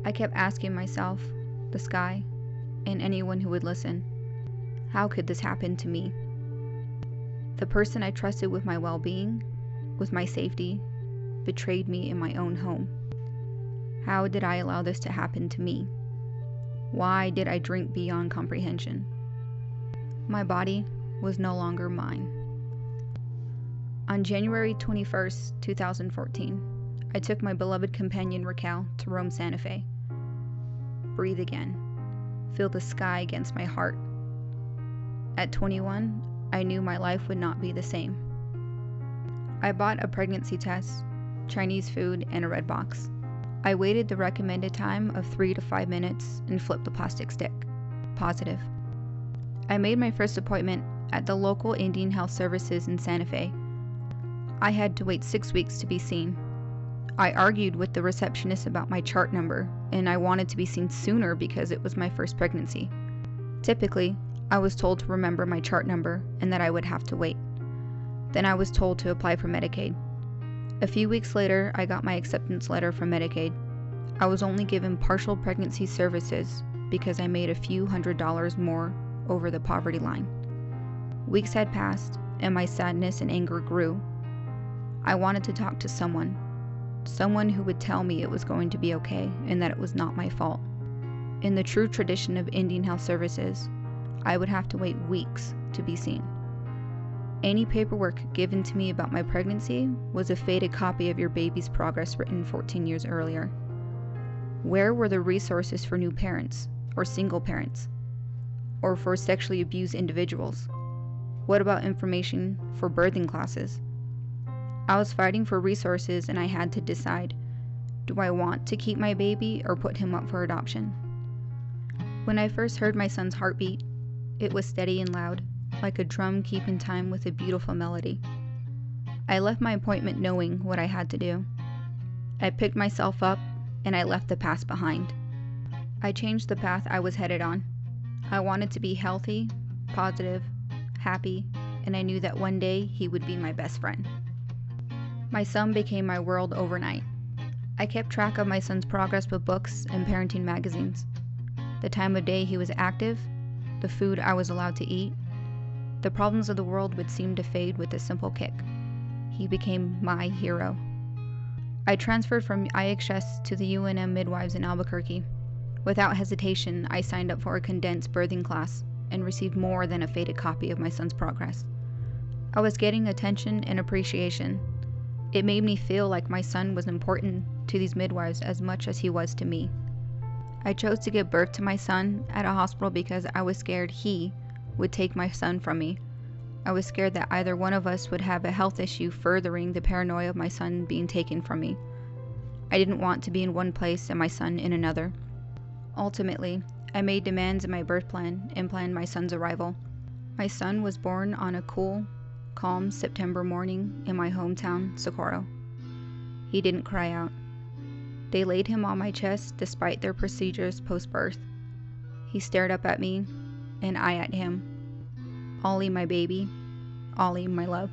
I kept asking myself, the sky, and anyone who would listen, how could this happen to me? The person I trusted with my well-being, with my safety, betrayed me in my own home. How did I allow this to happen to me? Why did I drink beyond comprehension? My body was no longer mine. On January 21st, 2014, I took my beloved companion Raquel to Rome Santa Fe. Breathe again. Feel the sky against my heart. At 21, I knew my life would not be the same. I bought a pregnancy test, Chinese food, and a red box. I waited the recommended time of 3 to 5 minutes and flipped the plastic stick. Positive. I made my first appointment at the local Indian Health Services in Santa Fe. I had to wait 6 weeks to be seen. I argued with the receptionist about my chart number, and I wanted to be seen sooner because it was my first pregnancy. Typically, I was told to remember my chart number and that I would have to wait. Then I was told to apply for Medicaid. A few weeks later, I got my acceptance letter from Medicaid. I was only given partial pregnancy services because I made a few $100s more over the poverty line. Weeks had passed, and my sadness and anger grew. I wanted to talk to someone who would tell me it was going to be okay and that it was not my fault. In the true tradition of Indian Health Services, I would have to wait weeks to be seen. Any paperwork given to me about my pregnancy was a faded copy of your baby's progress written 14 years earlier. Where were the resources for new parents, or single parents, or for sexually abused individuals? What about information for birthing classes? I was fighting for resources, and I had to decide, do I want to keep my baby or put him up for adoption? When I first heard my son's heartbeat, it was steady and loud, like a drum keeping time with a beautiful melody. I left my appointment knowing what I had to do. I picked myself up, and I left the past behind. I changed the path I was headed on. I wanted to be healthy, positive, happy, and I knew that one day he would be my best friend. My son became my world overnight. I kept track of my son's progress with books and parenting magazines, the time of day he was active, the food I was allowed to eat. The problems of the world would seem to fade with a simple kick. He became my hero. I transferred from IHS to the UNM midwives in Albuquerque. Without hesitation, I signed up for a condensed birthing class and received more than a faded copy of my son's progress. I was getting attention and appreciation. It made me feel like my son was important to these midwives as much as he was to me. I chose to give birth to my son at a hospital because I was scared he would take my son from me. I was scared that either one of us would have a health issue furthering the paranoia of my son being taken from me. I didn't want to be in one place and my son in another. Ultimately, I made demands in my birth plan and planned my son's arrival. My son was born on a cool, calm September morning in my hometown, Socorro. He didn't cry out. They laid him on my chest despite their procedures post-birth. He stared up at me, and I at him. Ollie, my baby. Ollie, my love.